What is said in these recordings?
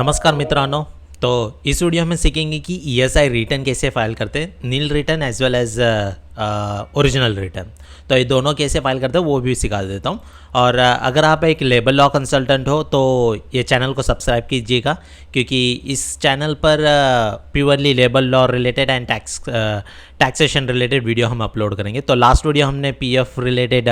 नमस्कार मित्रांनो। तो इस वीडियो में सीखेंगे कि ईएसआई रिटर्न कैसे फाइल करते हैं, nil return as well as original return. तो ये दोनों कैसे फाइल करते हैं वो भी सिखा देता हूँ। और अगर आप एक लेबर लॉ कंसल्टेंट हो तो ये चैनल को सब्सक्राइब कीजिएगा, क्योंकि इस चैनल पर purely labour law related and taxation related video हम अपलोड करेंगे। तो लास्ट वीडियो हमने पीएफ रिलेटेड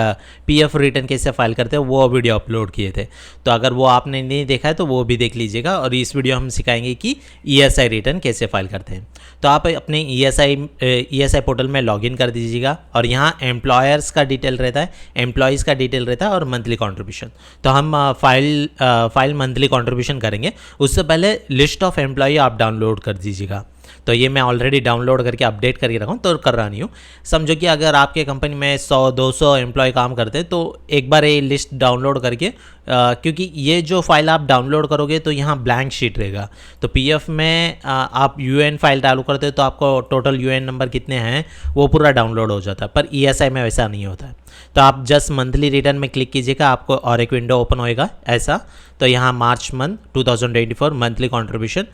पीएफ रिटर्न कैसे फाइल करते हैं वो वीडियो अपलोड किए थे। तो अगर वो आपने नहीं देखा है तो वो भी देख लीजिएगा। और इस वीडियो हम सिखाएंगे कि ईएसआई रिटर्न कैसे फाइल करते हैं। तो आप अपने ईएसआई पोर्टल में लॉगिन कर दीजिएगा और यहाँ एम्प्लॉयर्स का डिटेल रहता है, एम्प्लॉयज़ का डिटेल रहता है और मंथली कंट्रीब्यूशन। तो हम फाइल मंथली कंट्रीब्यूशन करेंगे। उससे पहले लिस्ट ऑफ एम्प्लॉय आप डाउनलोड कर दीजिएगा। तो ये मैं ऑलरेडी डाउनलोड करके अपडेट करके रखा हूँ, तो कर रहा नहीं हूँ। समझो कि अगर आपके कंपनी में 100-200 एम्प्लॉय काम करते हैं तो एक बार ये लिस्ट डाउनलोड करके, क्योंकि ये जो फाइल आप डाउनलोड करोगे तो यहाँ ब्लैंक शीट रहेगा। तो पीएफ में आप यूएन फाइल चालू करते हो तो आपको टोटल यूएन नंबर कितने हैं वो पूरा डाउनलोड हो जाता है, पर ईएसआई में वैसा नहीं होता है। तो आप जस्ट मंथली रिटर्न में क्लिक कीजिएगा, आपको और एक विंडो ओपन होएगा ऐसा। तो यहाँ मार्च मंथ 2024 मंथली कंट्रीब्यूशन,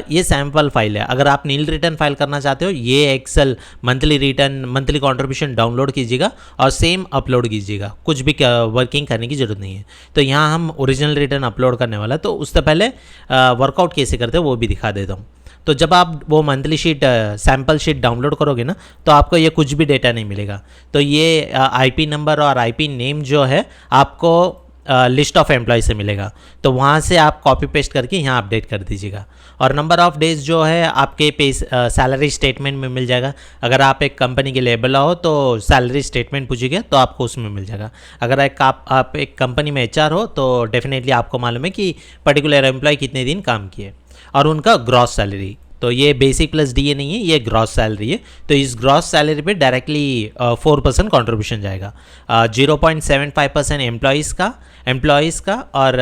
ये सैम्पल फाइल है। अगर आप नील रिटर्न फाइल करना चाहते हो ये Excel monthly return monthly contribution download कीजिएगा और सेम अपलोड कीजिएगा, कुछ भी वर्किंग करने की ज़रूरत नहीं है। तो यहाँ हम ओरिजिनल रिटर्न अपलोड करने वाला है। तो उससे पहले वर्कआउट कैसे करते हैं वो भी दिखा देता हूँ। तो जब आप वो monthly sheet sample sheet download करोगे ना तो आपको ये कुछ भी डेटा नहीं मिलेगा। तो ये आईपी नंबर और आईपी नेम जो है आपको लिस्ट ऑफ एम्प्लॉय से मिलेगा। तो वहाँ से आप कॉपी पेस्ट करके यहाँ अपडेट कर दीजिएगा। और नंबर ऑफ़ डेज जो है आपके पे सैलरी स्टेटमेंट में मिल जाएगा। अगर आप एक कंपनी के लेबर हो तो सैलरी स्टेटमेंट पूछिएगा तो आपको उसमें मिल जाएगा। अगर आप एक कंपनी में एचआर हो तो डेफिनेटली आपको मालूम है कि पर्टिकुलर एम्प्लॉय कितने दिन काम किए और उनका ग्रॉस सैलरी। तो ये बेसिक प्लस डीए नहीं है, ये ग्रॉस सैलरी है। तो इस ग्रॉस सैलरी पे डायरेक्टली 4% कंट्रीब्यूशन जाएगा। 0.75% एम्प्लॉयज़ का और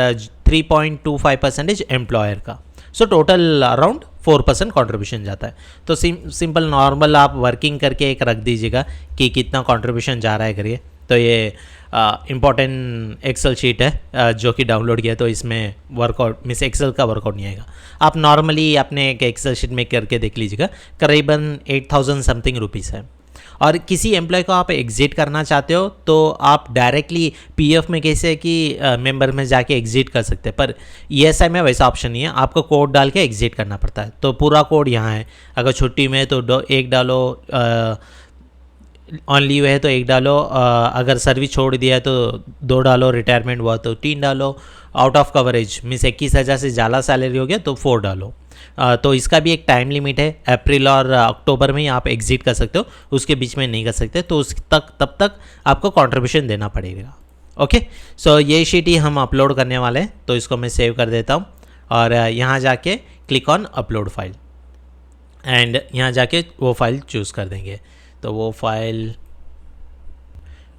3.25% एम्प्लॉयर का। सो टोटल अराउंड 4% कंट्रीब्यूशन जाता है। तो सिंपल नॉर्मल आप वर्किंग करके एक रख दीजिएगा कि कितना कंट्रीब्यूशन जा रहा है करिए। तो ये इम्पॉर्टेंट एक्सेल शीट है जो कि डाउनलोड किया, तो इसमें वर्कआउट मिस एक्सेल का वर्कआउट नहीं आएगा। आप नॉर्मली अपने एक एक्सेल शीट में करके देख लीजिएगा। करीबन 8,000 समथिंग रुपीज़ है। और किसी एम्प्लॉय को आप एग्जिट करना चाहते हो तो आप डायरेक्टली पीएफ में कैसे कि मेंबर में जाके एग्जिट कर सकते हैं, पर ईएसआई में वैसा ऑप्शन नहीं है। आपको कोड डाल के एग्जिट करना पड़ता है। तो पूरा कोड यहाँ है। अगर छुट्टी में तो एक डालो, ऑन लीव है तो 1 डालो, अगर सर्विस छोड़ दिया है तो 2 डालो, रिटायरमेंट हुआ तो 3 डालो, आउट ऑफ कवरेज मीन्स 21,000 से ज़्यादा सैलरी हो गया तो 4 डालो। तो इसका भी एक टाइम लिमिट है। अप्रैल और अक्टूबर में ही आप एग्जिट कर सकते हो, उसके बीच में नहीं कर सकते। तो तब तक आपको कंट्रीब्यूशन देना पड़ेगा। ओके, सो ये शीट ही हम अपलोड करने वाले हैं। तो इसको मैं सेव कर देता हूँ और यहाँ जाके click on upload file and यहाँ जाके वो फाइल चूज़ कर देंगे। तो वो फाइल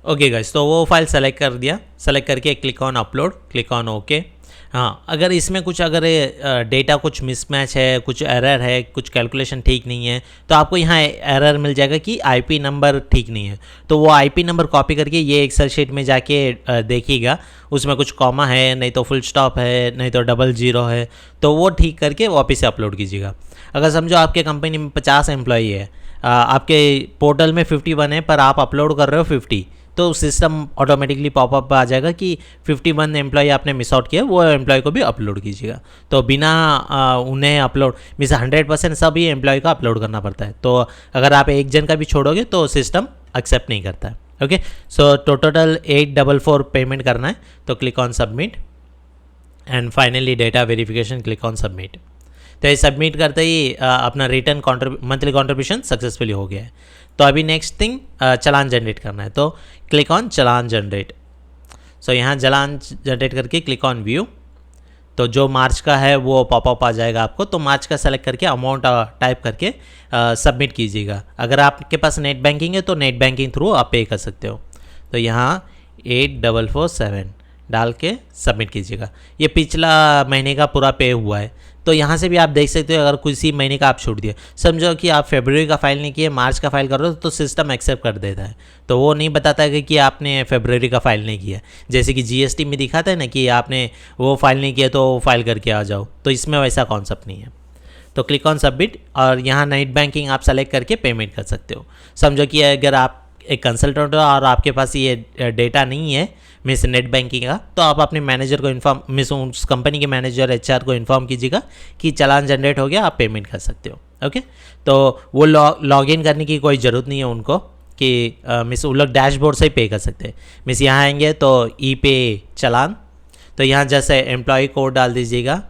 ओके गाइस, तो वो फाइल सेलेक्ट कर दिया। सेलेक्ट करके click on upload, click on okay. हाँ, अगर इसमें कुछ डेटा कुछ मिसमैच है, कुछ एरर है, कुछ कैलकुलेशन ठीक नहीं है तो आपको यहाँ एरर मिल जाएगा कि आईपी नंबर ठीक नहीं है। तो वो आईपी नंबर कॉपी करके ये एक्सेल शीट में जाके देखिएगा, उसमें कुछ कॉमा है, नहीं तो फुल स्टॉप है, नहीं तो 00 है, तो वो ठीक करके वापस से अपलोड कीजिएगा। अगर समझो आपके कंपनी में 50 एम्प्लॉई है, आपके पोर्टल में 51 है पर आप अपलोड कर रहे हो 50, तो सिस्टम ऑटोमेटिकली पॉपअप आ जाएगा कि 51 एम्प्लॉय आपने मिस आउट किया, वो एम्प्लॉय को भी अपलोड कीजिएगा। तो बिना उन्हें अपलोड मीन्स 100% सभी एम्प्लॉय का अपलोड करना पड़ता है। तो अगर आप एक जन का भी छोड़ोगे तो सिस्टम एक्सेप्ट नहीं करता है। ओके, सो टोटल 844 पेमेंट करना है। तो click on submit and finally data verification, click on submit. तो ये सबमिट करते ही अपना रिटर्न मंथली कंट्रीब्यूशन सक्सेसफुली हो गया है। तो अभी नेक्स्ट थिंग चालान जनरेट करना है। तो क्लिक ऑन चालान जनरेट। सो यहाँ चालान जनरेट करके क्लिक ऑन व्यू। तो जो मार्च का है वो पॉपअप आ जाएगा आपको। तो मार्च का सेलेक्ट करके अमाउंट टाइप करके सबमिट कीजिएगा। अगर आपके पास नेट बैंकिंग है तो नेट बैंकिंग थ्रू आप पे कर सकते हो। तो यहाँ 8447 डाल के सबमिट कीजिएगा। ये पिछला महीने का पूरा पे हुआ है, तो यहाँ से भी आप देख सकते हो अगर किसी महीने का आप छूट दिए, समझो कि आप फरवरी का फाइल नहीं किए, मार्च का फाइल कर रहे हो, तो सिस्टम एक्सेप्ट कर देता है, तो वो नहीं बताता है कि आपने फरवरी का फाइल नहीं किया। जैसे कि जीएसटी में दिखाता है ना कि आपने वो फाइल नहीं किया तो फाइल करके आ जाओ, तो इसमें वैसा कॉन्सेप्ट नहीं है। तो क्लिक ऑन सबमिट और यहाँ नेट बैंकिंग आप सेलेक्ट करके पेमेंट कर सकते हो। समझो कि अगर आप एक कंसल्टेंट हो और आपके पास ये डेटा नहीं है मिस नेट बैंकिंग का, तो आप अपने मैनेजर को इन्फॉर्म मिस उस कंपनी के मैनेजर एचआर को इन्फॉर्म कीजिएगा कि चालान जनरेट हो गया, आप पेमेंट कर सकते हो। ओके, तो वो लॉग इन करने की कोई ज़रूरत नहीं है उनको कि मिस वो लोग डैशबोर्ड से ही पे कर सकते हैं। मिस यहाँ आएंगे तो ई पे चालान, तो यहाँ जैसे एम्प्लॉय कोड डाल दीजिएगा,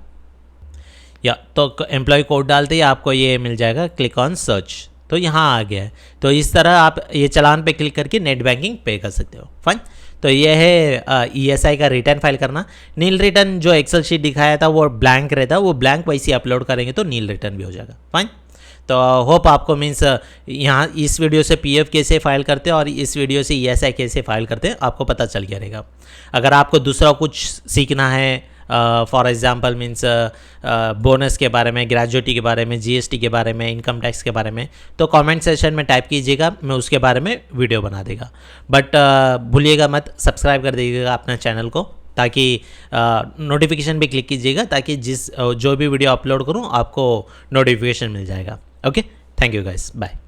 या तो एम्प्लॉय कोड डालते ही आपको ये मिल जाएगा, क्लिक ऑन सर्च, तो यहाँ आ गया है। तो इस तरह आप ये चालान पे क्लिक करके नेट बैंकिंग पे कर सकते हो। फाइन, तो ये है ईएसआई का रिटर्न फाइल करना। नील रिटर्न जो एक्सेल शीट दिखाया था वो ब्लैंक रहता, वो ब्लैंक वैसे अपलोड करेंगे तो नील रिटर्न भी हो जाएगा। फाइन, तो होप आपको मीन्स यहाँ इस वीडियो से पीएफ कैसे फाइल करते हैं और इस वीडियो से ईएसआई कैसे फाइल करते हैं आपको पता चल गया रहेगा। अगर आपको दूसरा कुछ सीखना है, फॉर एग्जांपल मीन्स बोनस के बारे में, ग्रेजुएटी के बारे में, जीएसटी के बारे में, इनकम टैक्स के बारे में, तो कमेंट सेशन में टाइप कीजिएगा, मैं उसके बारे में वीडियो बना देगा। बट भूलिएगा मत सब्सक्राइब कर दीजिएगा अपने चैनल को, ताकि नोटिफिकेशन भी क्लिक कीजिएगा, ताकि जो भी वीडियो अपलोड करूँ आपको नोटिफिकेशन मिल जाएगा। Okay, thank you guys, bye.